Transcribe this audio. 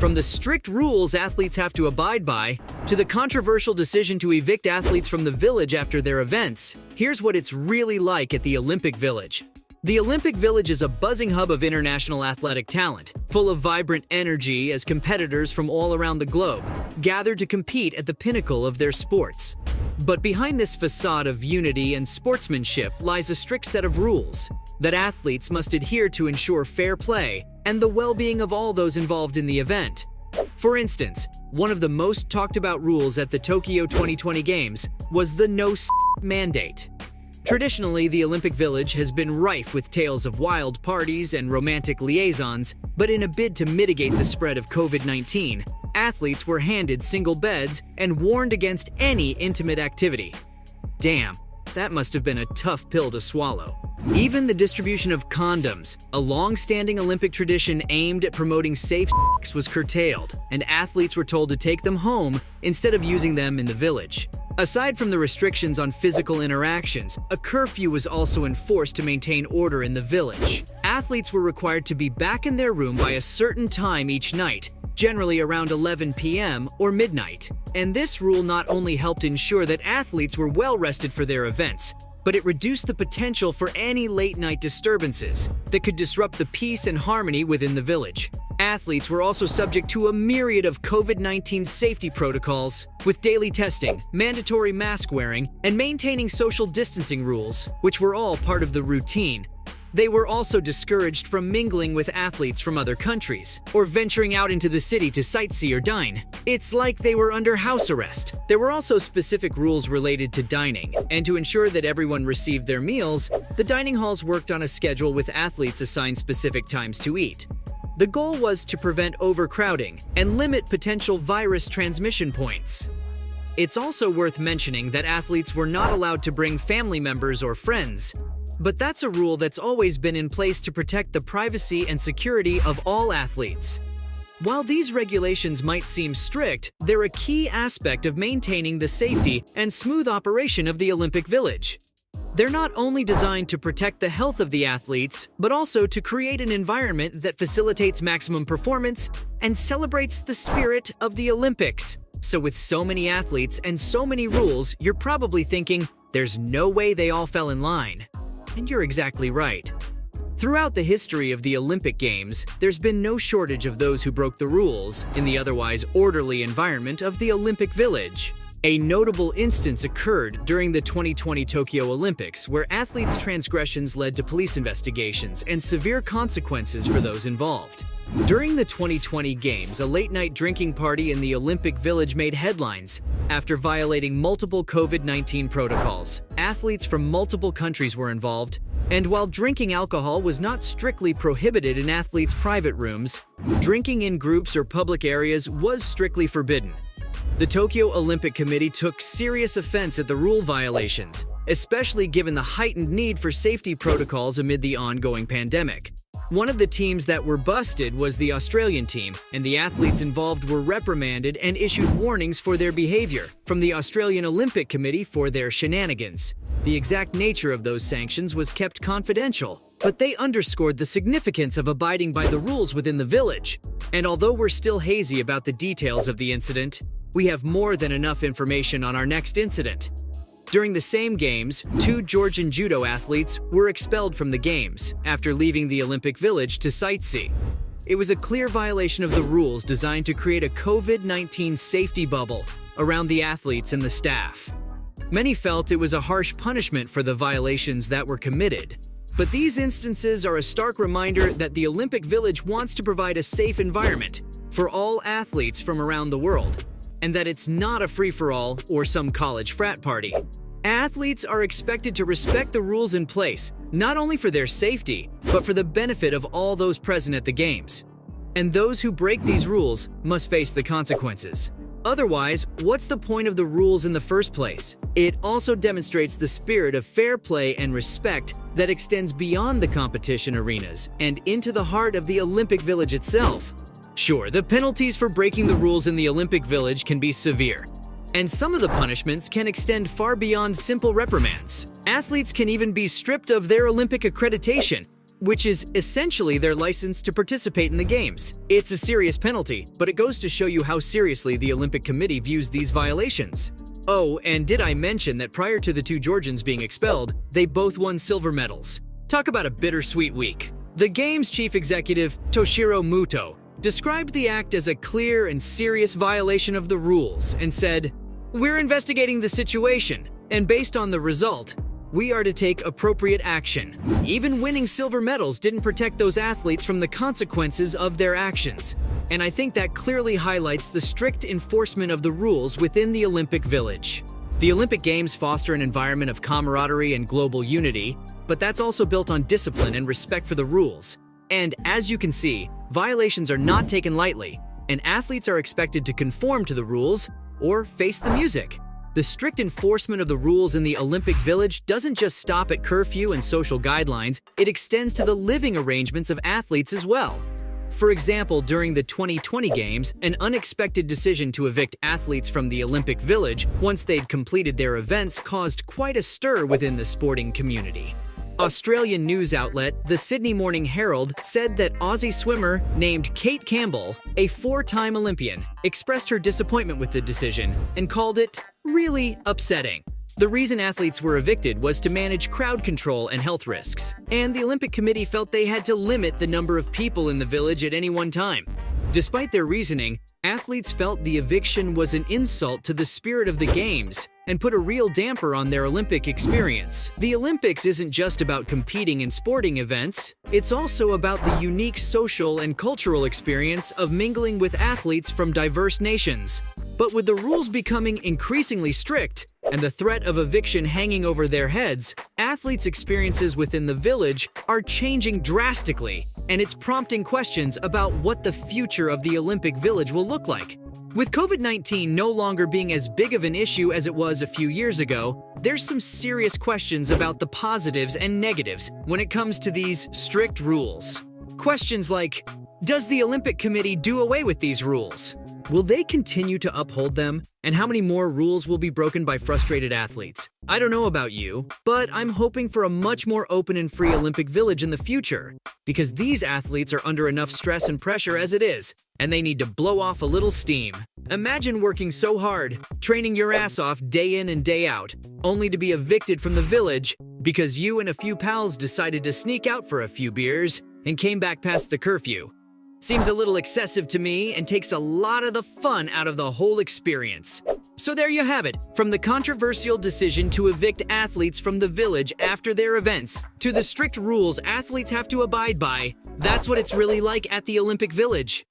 From the strict rules athletes have to abide by, to the controversial decision to evict athletes from the village after their events, here's what it's really like at the Olympic Village. The Olympic Village is a buzzing hub of international athletic talent, full of vibrant energy as competitors from all around the globe gather to compete at the pinnacle of their sports. But behind this facade of unity and sportsmanship lies a strict set of rules that athletes must adhere to ensure fair play and the well-being of all those involved in the event. For instance, one of the most talked about rules at the Tokyo 2020 Games was the no mandate. Traditionally, the Olympic Village has been rife with tales of wild parties and romantic liaisons, but in a bid to mitigate the spread of COVID-19, athletes were handed single beds and warned against any intimate activity. Damn, that must have been a tough pill to swallow. Even the distribution of condoms, a long-standing Olympic tradition aimed at promoting safe sex, was curtailed, and athletes were told to take them home instead of using them in the village. Aside from the restrictions on physical interactions, a curfew was also enforced to maintain order in the village. Athletes were required to be back in their room by a certain time each night, generally around 11 p.m. or midnight. And this rule not only helped ensure that athletes were well rested for their events, but it reduced the potential for any late-night disturbances that could disrupt the peace and harmony within the village. Athletes were also subject to a myriad of COVID-19 safety protocols, with daily testing, mandatory mask wearing, and maintaining social distancing rules, which were all part of the routine. They were also discouraged from mingling with athletes from other countries, or venturing out into the city to sightsee or dine. It's like they were under house arrest. There were also specific rules related to dining, and to ensure that everyone received their meals, the dining halls worked on a schedule with athletes assigned specific times to eat. The goal was to prevent overcrowding and limit potential virus transmission points. It's also worth mentioning that athletes were not allowed to bring family members or friends, but that's a rule that's always been in place to protect the privacy and security of all athletes. While these regulations might seem strict, they're a key aspect of maintaining the safety and smooth operation of the Olympic Village. They're not only designed to protect the health of the athletes, but also to create an environment that facilitates maximum performance and celebrates the spirit of the Olympics. So with so many athletes and so many rules, you're probably thinking, there's no way they all fell in line. And you're exactly right. Throughout the history of the Olympic Games, there's been no shortage of those who broke the rules in the otherwise orderly environment of the Olympic Village. A notable instance occurred during the 2020 Tokyo Olympics, where athletes' transgressions led to police investigations and severe consequences for those involved. During the 2020 Games, a late-night drinking party in the Olympic Village made headlines after violating multiple COVID-19 protocols. Athletes from multiple countries were involved, and while drinking alcohol was not strictly prohibited in athletes' private rooms, drinking in groups or public areas was strictly forbidden. The Tokyo Olympic Committee took serious offense at the rule violations, especially given the heightened need for safety protocols amid the ongoing pandemic. One of the teams that were busted was the Australian team, and the athletes involved were reprimanded and issued warnings for their behavior from the Australian Olympic Committee for their shenanigans. The exact nature of those sanctions was kept confidential, but they underscored the significance of abiding by the rules within the village. And although we're still hazy about the details of the incident, we have more than enough information on our next incident. During the same games, 2 Georgian judo athletes were expelled from the games after leaving the Olympic Village to sightsee. It was a clear violation of the rules designed to create a COVID-19 safety bubble around the athletes and the staff. Many felt it was a harsh punishment for the violations that were committed. But these instances are a stark reminder that the Olympic Village wants to provide a safe environment for all athletes from around the world, and that it's not a free-for-all or some college frat party. Athletes are expected to respect the rules in place, not only for their safety, but for the benefit of all those present at the games. And those who break these rules must face the consequences. Otherwise, what's the point of the rules in the first place? It also demonstrates the spirit of fair play and respect that extends beyond the competition arenas and into the heart of the Olympic Village itself. Sure, the penalties for breaking the rules in the Olympic Village can be severe, and some of the punishments can extend far beyond simple reprimands. Athletes can even be stripped of their Olympic accreditation, which is essentially their license to participate in the games. It's a serious penalty, but it goes to show you how seriously the Olympic Committee views these violations. Oh, and did I mention that prior to the two Georgians being expelled, they both won silver medals? Talk about a bittersweet week. The Games chief executive, Toshiro Muto, described the act as a clear and serious violation of the rules and said, "We're investigating the situation, and based on the result, we are to take appropriate action." Even winning silver medals didn't protect those athletes from the consequences of their actions. And I think that clearly highlights the strict enforcement of the rules within the Olympic Village. The Olympic Games foster an environment of camaraderie and global unity, but that's also built on discipline and respect for the rules. And as you can see, violations are not taken lightly, and athletes are expected to conform to the rules or face the music. The strict enforcement of the rules in the Olympic Village doesn't just stop at curfew and social guidelines, it extends to the living arrangements of athletes as well. For example, during the 2020 Games, an unexpected decision to evict athletes from the Olympic Village once they'd completed their events caused quite a stir within the sporting community. Australian news outlet The Sydney Morning Herald said that Aussie swimmer named Kate Campbell, a four-time Olympian, expressed her disappointment with the decision and called it really upsetting. The reason athletes were evicted was to manage crowd control and health risks, and the Olympic Committee felt they had to limit the number of people in the village at any one time. Despite their reasoning, athletes felt the eviction was an insult to the spirit of the Games and put a real damper on their Olympic experience. The Olympics isn't just about competing in sporting events, it's also about the unique social and cultural experience of mingling with athletes from diverse nations. But with the rules becoming increasingly strict and the threat of eviction hanging over their heads, athletes' experiences within the village are changing drastically, and it's prompting questions about what the future of the Olympic Village will look like. With COVID-19 no longer being as big of an issue as it was a few years ago, there's some serious questions about the positives and negatives when it comes to these strict rules. Questions like, does the Olympic Committee do away with these rules? Will they continue to uphold them? And how many more rules will be broken by frustrated athletes? I don't know about you, but I'm hoping for a much more open and free Olympic Village in the future, because these athletes are under enough stress and pressure as it is, and they need to blow off a little steam. Imagine working so hard, training your ass off day in and day out, only to be evicted from the village because you and a few pals decided to sneak out for a few beers and came back past the curfew. Seems a little excessive to me and takes a lot of the fun out of the whole experience. So there you have it, from the controversial decision to evict athletes from the village after their events, to the strict rules athletes have to abide by. That's what it's really like at the Olympic Village.